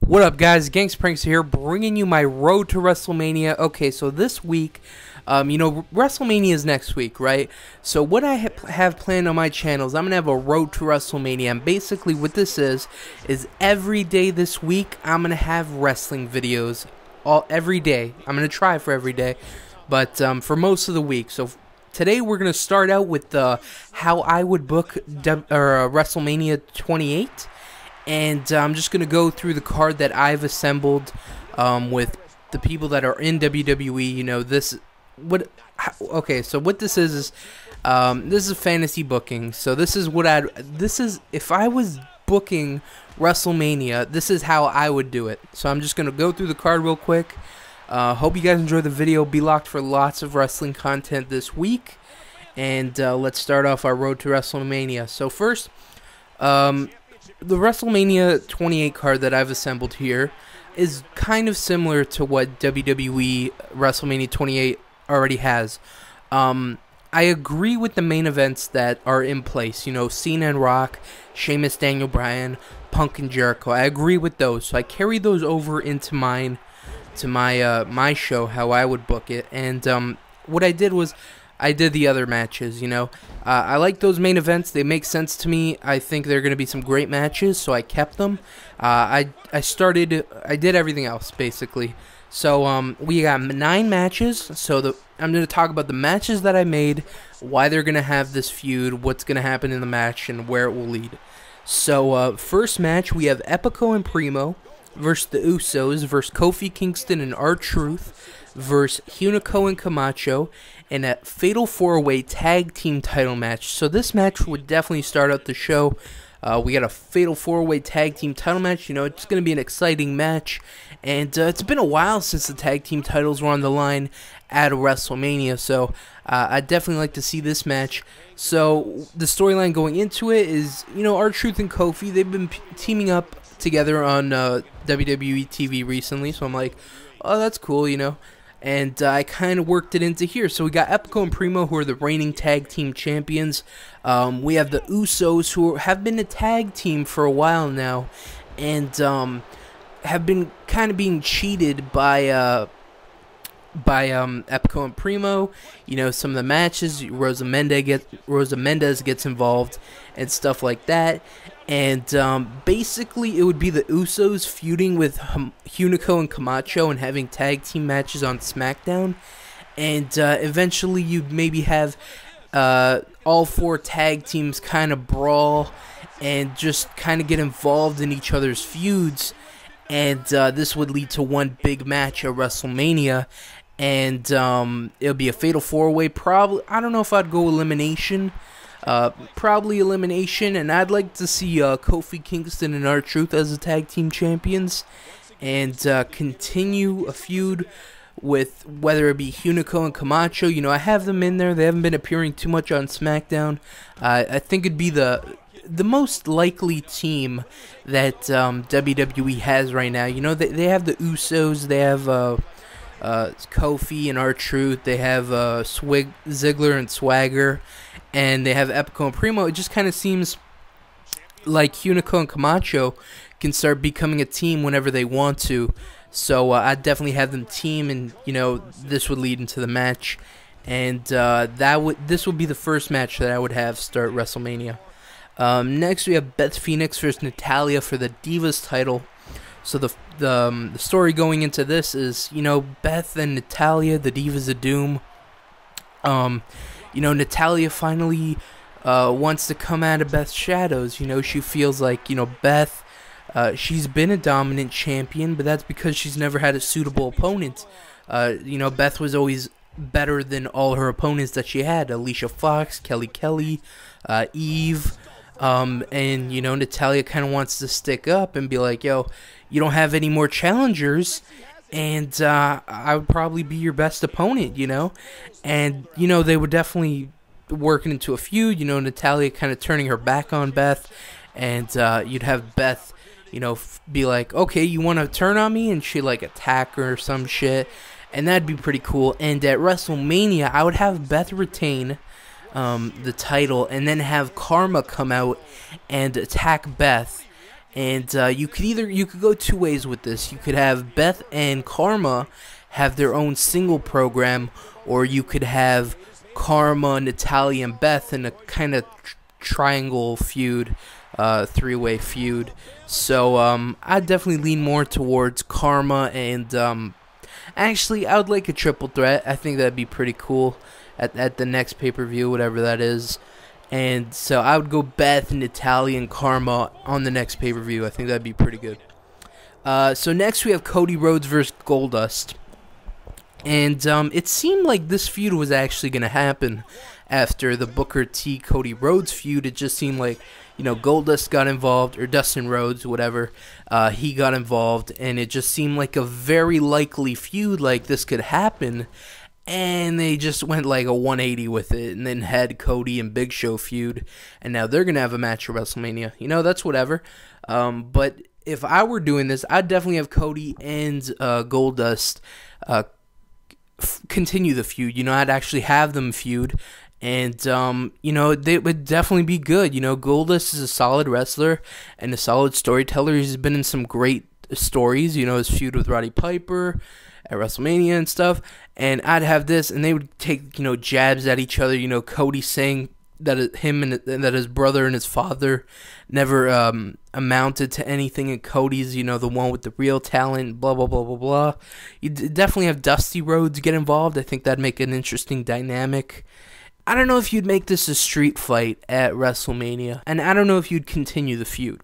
What up, guys? GangstaPranksta here, bringing you my road to WrestleMania. Okay, so this week, WrestleMania is next week, right? So what I have planned on my channel is I'm going to have a road to WrestleMania. And basically what this is every day this week, I'm going to have wrestling videos every day. I'm going to try for every day, but for most of the week. So today we're going to start out with how I would book WrestleMania 28. And I'm just going to go through the card that I've assembled with the people that are in WWE. You know, okay, so what this is this is fantasy booking. So this is if I was booking WrestleMania, this is how I would do it. So I'm just going to go through the card real quick. Hope you guys enjoy the video. Be locked for lots of wrestling content this week. And let's start off our road to WrestleMania. So first, the WrestleMania 28 card that I've assembled here is kind of similar to what WWE WrestleMania 28 already has. I agree with the main events that are in place. You know, Cena and Rock, Sheamus, Daniel Bryan, Punk and Jericho. I agree with those, so I carry those over into my show, how I would book it. And what I did was I did the other matches, you know. I like those main events. They make sense to me. I think they're going to be some great matches, so I kept them. I did everything else, basically. So we got 9 matches. So I'm going to talk about the matches that I made, why they're going to have this feud, what's going to happen in the match, and where it will lead. So first match, we have Epico and Primo versus the Usos versus Kofi, Kingston, and R-Truth versus Hunico and Camacho in a Fatal 4-Way Tag Team title match. So this match would definitely start out the show. We got a Fatal 4-Way Tag Team title match. You know, it's going to be an exciting match. And it's been a while since the Tag Team titles were on the line at WrestleMania. So I'd definitely like to see this match. So the storyline going into it is, you know, R-Truth and Kofi, they've been teaming up together on WWE TV recently. So I'm like, oh, that's cool, you know. And I kind of worked it into here. So we got Epico and Primo, who are the reigning tag team champions. We have the Usos, who have been a tag team for a while now, and have been kind of being cheated by Epico and Primo. You know, some of the matches, Rosa Mendez gets involved and stuff like that. And basically, it would be the Usos feuding with Hunico and Camacho and having tag team matches on SmackDown. And eventually, you'd maybe have all 4 tag teams kind of brawl and just kind of get involved in each other's feuds. And this would lead to one big match at WrestleMania. And it'll be a Fatal 4-Way. Probably, I don't know if I'd go elimination. Probably elimination, and I'd like to see Kofi, Kingston, and R-Truth as the tag team champions, and continue a feud with whether it be Hunico and Camacho. You know, I have them in there. They haven't been appearing too much on SmackDown. I think it'd be the most likely team that WWE has right now. You know, they have the Usos, they have Kofi and R-Truth, they have Ziggler and Swagger, and they have Epico and Primo. It just kind of seems like Hunico and Camacho can start becoming a team whenever they want to. So I'd definitely have them team, and you know, this would lead into the match. And this would be the first match that I would have start WrestleMania. Next, we have Beth Phoenix versus Natalya for the Divas title. So the story going into this is, you know, Beth and Natalya, the Divas of Doom. You know, Natalya finally wants to come out of Beth's shadows. You know, she feels like, you know, Beth, she's been a dominant champion, but that's because she's never had a suitable opponent. You know, Beth was always better than all her opponents that she had. Alicia Fox, Kelly, Eve. And, you know, Natalya kind of wants to stick up and be like, yo, you don't have any more challengers, and I would probably be your best opponent, you know. And, you know, they were definitely working into a feud, you know, Natalya kind of turning her back on Beth, and you'd have Beth, you know, be like, okay, you want to turn on me? And she'd, like, attack her or some shit, and that'd be pretty cool. And at WrestleMania, I would have Beth retain the title, and then have Karma come out and attack Beth. And you could go two ways with this. You could have Beth and Karma have their own single program, or you could have Karma, Natalya, and Beth in a kind of triangle feud, three-way feud. So I'd definitely lean more towards Karma, and actually I would like a triple threat. I think that'd be pretty cool at the next pay-per-view, whatever that is. And so I would go Beth, Natalya, and Karma on the next pay-per-view. I think that'd be pretty good. So next we have Cody Rhodes versus Goldust. And it seemed like this feud was actually going to happen after the Booker T. Cody Rhodes feud. It just seemed like, Goldust got involved, or Dustin Rhodes, whatever. He got involved, and it just seemed like a very likely feud, like this could happen. And they just went like a 180 with it, and then had Cody and Big Show feud, and now they're going to have a match at WrestleMania. That's whatever. But if I were doing this, I'd definitely have Cody and Goldust continue the feud. I'd actually have them feud, and, they would definitely be good. Goldust is a solid wrestler and a solid storyteller. He's been in some great stories, his feud with Roddy Piper at WrestleMania and stuff, and I'd have this, and they would take, jabs at each other, Cody saying that him and that his brother and his father never amounted to anything, and Cody's, the one with the real talent, blah, blah, blah, blah, blah. You definitely have Dusty Rhodes get involved. I think that'd make an interesting dynamic. I don't know if you'd make this a street fight at WrestleMania, and I don't know if you'd continue the feud.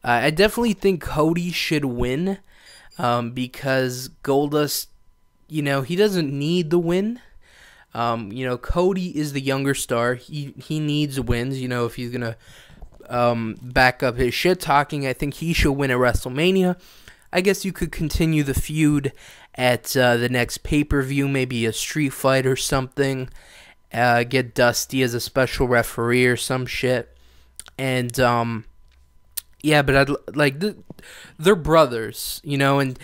I definitely think Cody should win, because Goldust, he doesn't need the win. Cody is the younger star. He needs wins. If he's gonna back up his shit talking, I think he should win at WrestleMania. I guess you could continue the feud at the next pay-per-view, maybe a street fight or something. Get Dusty as a special referee or some shit. And yeah, but I'd like they're brothers, and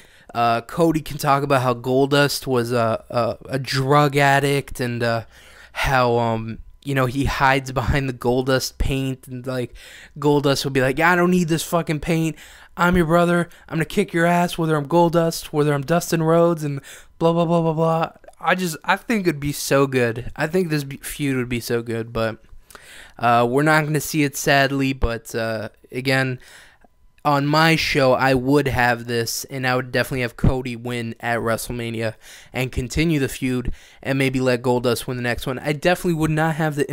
Cody can talk about how Goldust was a drug addict, and how he hides behind the Goldust paint, and like Goldust will be like, I don't need this fucking paint. I'm your brother. I'm gonna kick your ass, whether I'm Goldust, whether I'm Dustin Rhodes, and blah blah blah blah blah. I think it'd be so good. I think this feud would be so good, but we're not gonna see it, sadly. But again, on my show, I would have this, and I would definitely have Cody win at WrestleMania and continue the feud, and maybe let Goldust win the next one. I definitely would not have the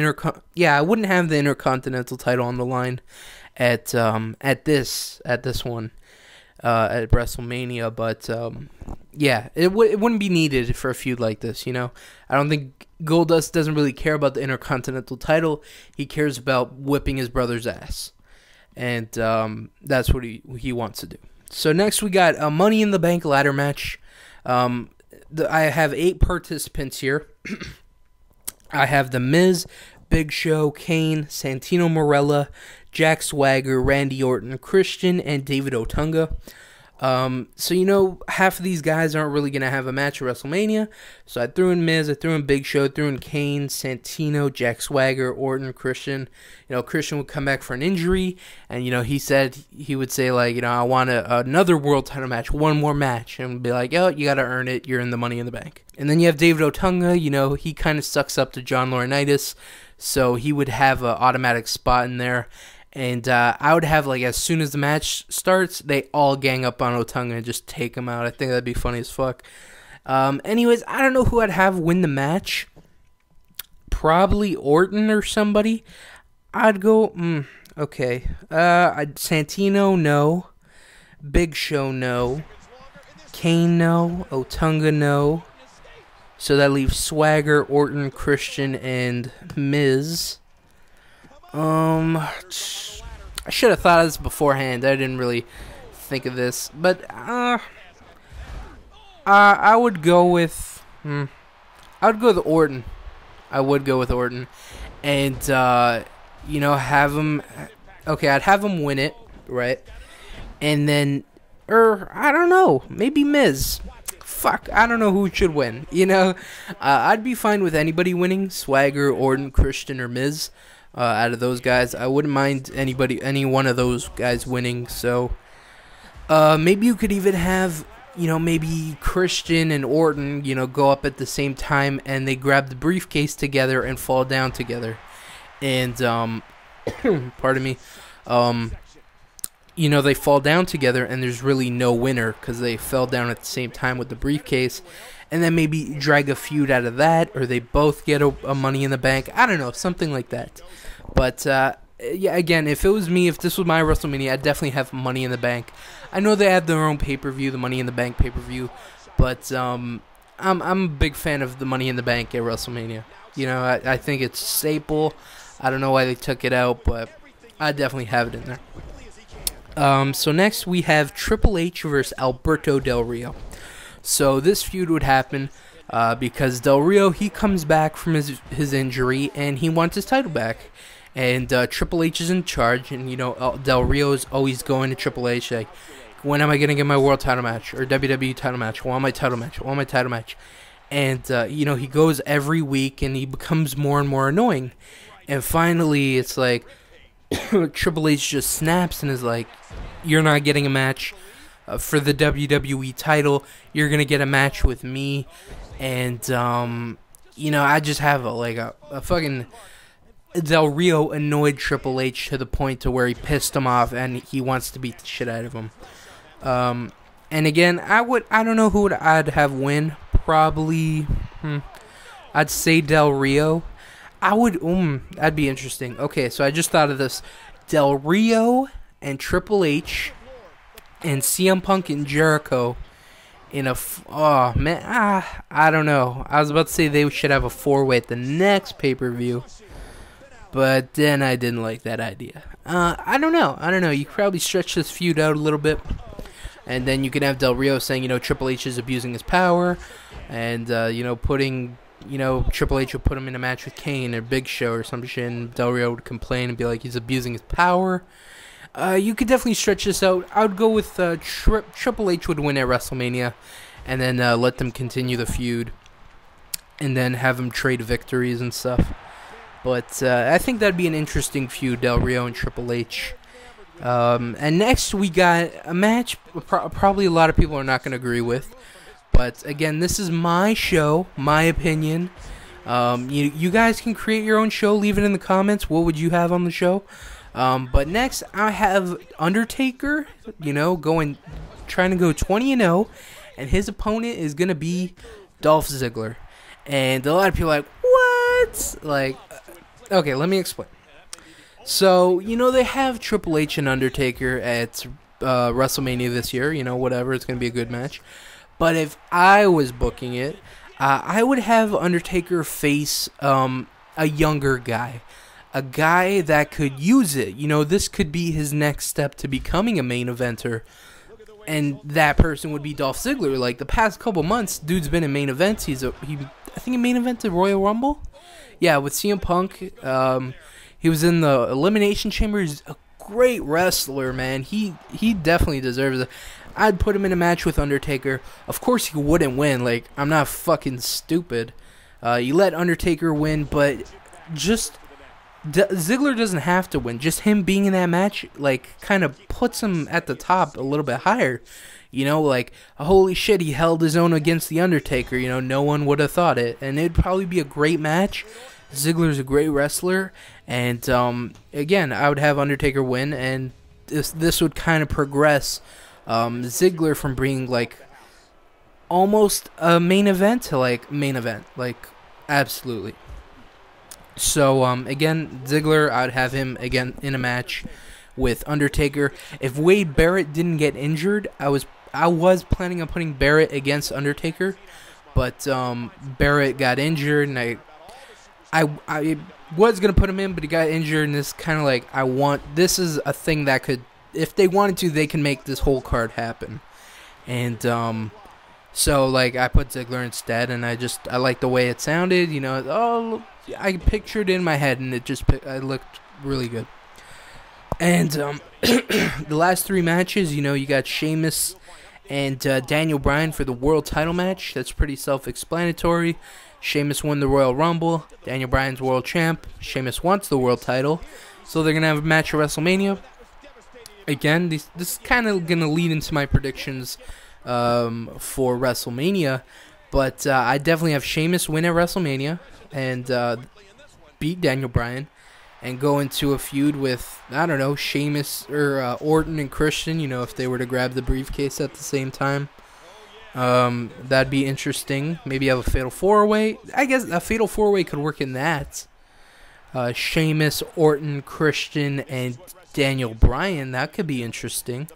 I wouldn't have the Intercontinental title on the line at this one at WrestleMania. But yeah, it wouldn't be needed for a feud like this. I don't think Goldust doesn't really care about the Intercontinental title. He cares about whipping his brother's ass. And that's what he wants to do. So next we got a Money in the Bank ladder match. I have 8 participants here. I have The Miz, Big Show, Kane, Santino Marella, Jack Swagger, Randy Orton, Christian, and David Otunga. So, half of these guys aren't really going to have a match at WrestleMania. So I threw in Miz, I threw in Big Show, threw in Kane, Santino, Jack Swagger, Orton, Christian. Christian would come back for an injury, and, he said he would say, like, I want another world title match, one more match, and be like, oh, you got to earn it, you're in the Money in the Bank. And then you have David Otunga, he kind of sucks up to John Laurinaitis, so he would have an automatic spot in there. And I would have, like, as soon as the match starts, they all gang up on Otunga and just take him out. I think that'd be funny as fuck. Anyways, I don't know who I'd have win the match. Probably Orton or somebody. I'd go, okay. Santino, no. Big Show, no. Kane, no. Otunga, no. So that leaves Swagger, Orton, Christian, and Miz. I should have thought of this beforehand. I didn't really think of this, but I would go with Orton. I would go with Orton, and have him. Okay, I'd have him win it, right? And then, I don't know, maybe Miz. Fuck, I don't know who should win. I'd be fine with anybody winning: Swagger, Orton, Christian, or Miz. out of those guys. I wouldn't mind any one of those guys winning. So maybe you could even have, maybe Christian and Orton, go up at the same time, and they grab the briefcase together and fall down together. And, pardon me, they fall down together, and there's really no winner because they fell down at the same time with the briefcase. And then maybe drag a feud out of that, or they both get a Money in the Bank. I don't know, something like that. But, yeah, again, if it was me, if this was my WrestleMania, I'd definitely have Money in the Bank. I know they have their own pay-per-view, the Money in the Bank pay-per-view, but I'm a big fan of the Money in the Bank at WrestleMania. I think it's a staple. I don't know why they took it out, but I definitely have it in there. So next we have Triple H versus Alberto Del Rio. So this feud would happen because Del Rio, he comes back from his injury, and he wants his title back. And Triple H is in charge, and, Del Rio is always going to Triple H, like, when am I going to get my world title match, or WWE title match, I want my title match, I want my title match. And, he goes every week, and he becomes more and more annoying. And finally, it's like, Triple H just snaps and is like, you're not getting a match for the WWE title, you're going to get a match with me. And, I just have a fucking... Del Rio annoyed Triple H to the point to where he pissed him off, and he wants to beat the shit out of him. And again, I don't know who I'd have win. Probably, I'd say Del Rio. That'd be interesting. Okay, so I just thought of this. Del Rio and Triple H and CM Punk and Jericho in a... I don't know. I was about to say they should have a 4-way at the next pay-per-view. But then I didn't like that idea. I don't know. You could probably stretch this feud out a little bit. And then you can have Del Rio saying, Triple H is abusing his power. And, putting, Triple H would put him in a match with Kane or Big Show or some shit. And Del Rio would complain and be like, he's abusing his power. You could definitely stretch this out. I would go with Triple H would win at WrestleMania. And then let them continue the feud. And then have them trade victories and stuff. But I think that'd be an interesting feud, Del Rio and Triple H. And next we got a match probably a lot of people are not going to agree with. But again, this is my show, my opinion. You guys can create your own show. Leave it in the comments. What would you have on the show? But next I have Undertaker, trying to go 20-0. And his opponent is going to be Dolph Ziggler. And a lot of people are like, what? Okay, let me explain. So, they have Triple H and Undertaker at WrestleMania this year. Whatever, it's going to be a good match. But if I was booking it, I would have Undertaker face a younger guy. A guy that could use it. This could be his next step to becoming a main eventer. And that person would be Dolph Ziggler. Like, the past couple months, dude's been in main events. I think he main evented Royal Rumble. Yeah, with CM Punk, he was in the Elimination Chamber. He's a great wrestler, man. He definitely deserves it. I'd put him in a match with Undertaker. Of course, he wouldn't win. Like, I'm not fucking stupid. You let Undertaker win, but just Ziggler doesn't have to win. Just him being in that match, kind of puts him at the top a little bit higher. Holy shit, he held his own against The Undertaker. No one would have thought it. And it'd probably be a great match. Ziggler's a great wrestler. And, again, I would have Undertaker win. And this would kind of progress Ziggler from being, almost a main event to, main event. Absolutely. So, again, Ziggler, I'd have him, again, in a match with Undertaker. If Wade Barrett didn't get injured, I was planning on putting Barrett against Undertaker, but Barrett got injured, and I was gonna put him in, but he got injured, and this kind of this is a thing that could, if they wanted to, they can make this whole card happen, and so I put Ziggler instead, and I like the way it sounded, I pictured it in my head, and it looked really good. And the last 3 matches, you got Sheamus and Daniel Bryan for the world title match. That's pretty self-explanatory. Sheamus won the Royal Rumble. Daniel Bryan's world champ. Sheamus wants the world title. So they're going to have a match at WrestleMania. Again, this is kind of going to lead into my predictions for WrestleMania. But I definitely have Sheamus win at WrestleMania and beat Daniel Bryan. And go into a feud with, I don't know, Sheamus or Orton and Christian, you know, if they were to grab the briefcase at the same time. That'd be interesting. Maybe have a Fatal 4-Way. I guess a Fatal 4-Way could work in that. Sheamus, Orton, Christian, and Daniel Bryan. That could be interesting.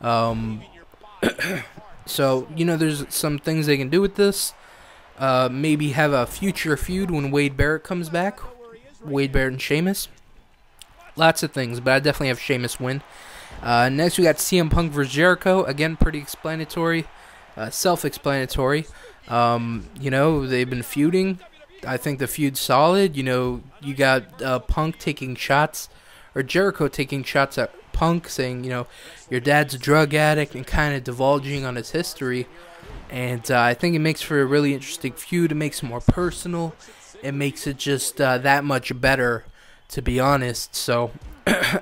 So, you know, there's some things they can do with this. Maybe have a future feud when Wade Barrett comes back. Wade Barrett and Sheamus. Lots of things, but I definitely have Sheamus win. Next, we got CM Punk vs. Jericho. Again, pretty explanatory. Self-explanatory. You know, they've been feuding. I think the feud's solid. You know, you got Punk taking shots, or Jericho taking shots at Punk, saying, you know, your dad's a drug addict, and kind of divulging on his history. And I think it makes for a really interesting feud. It makes it more personal. It makes it just that much better, to be honest. So,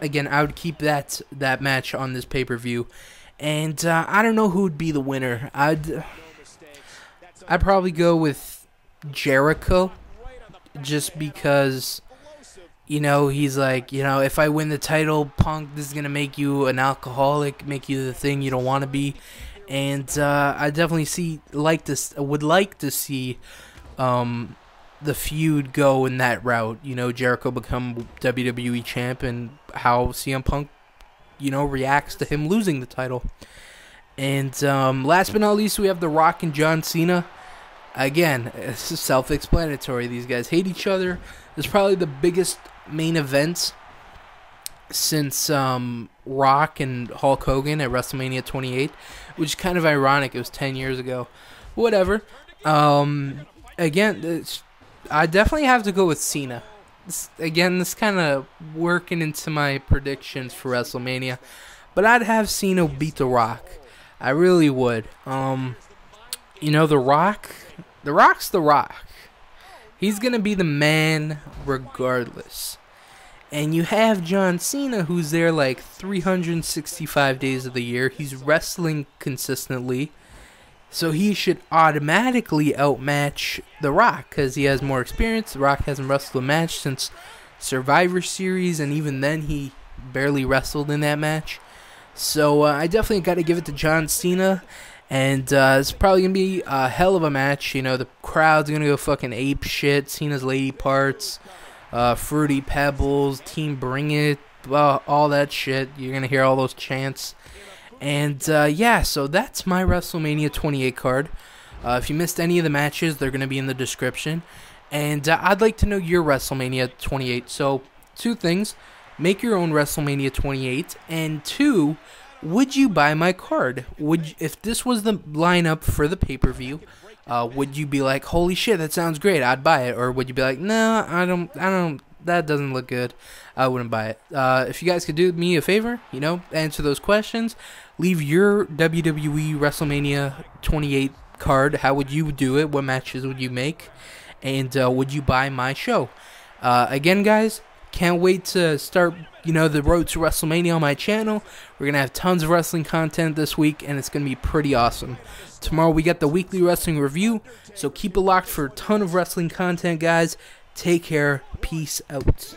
again, I would keep that match on this pay-per-view. And I don't know who would be the winner. I'd probably go with Jericho, just because, you know, he's like, you know, if I win the title, Punk, this is going to make you an alcoholic, make you the thing you don't want to be. And I definitely would like to see the feud go in that route. You know, Jericho become WWE champ, and how CM Punk, you know, reacts to him losing the title. And last but not least, we have The Rock and John Cena. Again, it's self-explanatory. These guys hate each other. It's probably the biggest main event since Rock and Hulk Hogan at WrestleMania 28, which is kind of ironic. It was 10 years ago. Whatever. Again, I definitely have to go with Cena. This kind of working into my predictions for WrestleMania. But I'd have Cena beat The Rock. I really would. You know, The Rock's The Rock. He's going to be the man regardless. And you have John Cena, who's there like 365 days of the year. He's wrestling consistently. So he should automatically outmatch The Rock because he has more experience. The Rock hasn't wrestled a match since Survivor Series, and even then he barely wrestled in that match. So I definitely got to give it to John Cena, and it's probably going to be a hell of a match. You know, the crowd's going to go fucking ape shit. Cena's lady parts, Fruity Pebbles, Team Bring It, all that shit. You're going to hear all those chants. And, yeah, so that's my WrestleMania 28 card. If you missed any of the matches, they're going to be in the description. And I'd like to know your WrestleMania 28. So, two things. Make your own WrestleMania 28. And two, would you buy my card? If this was the lineup for the pay-per-view, would you be like, holy shit, that sounds great, I'd buy it? Or would you be like, no, I don't, that doesn't look good, I wouldn't buy it. If you guys could do me a favor, you know, answer those questions. Leave your WWE WrestleMania 28 card. How would you do it? What matches would you make? And would you buy my show? Again, guys, can't wait to start, you know, the road to WrestleMania on my channel. We're going to have tons of wrestling content this week, and it's going to be pretty awesome. Tomorrow we got the weekly wrestling review, so keep it locked for a ton of wrestling content, guys. Take care. Peace out.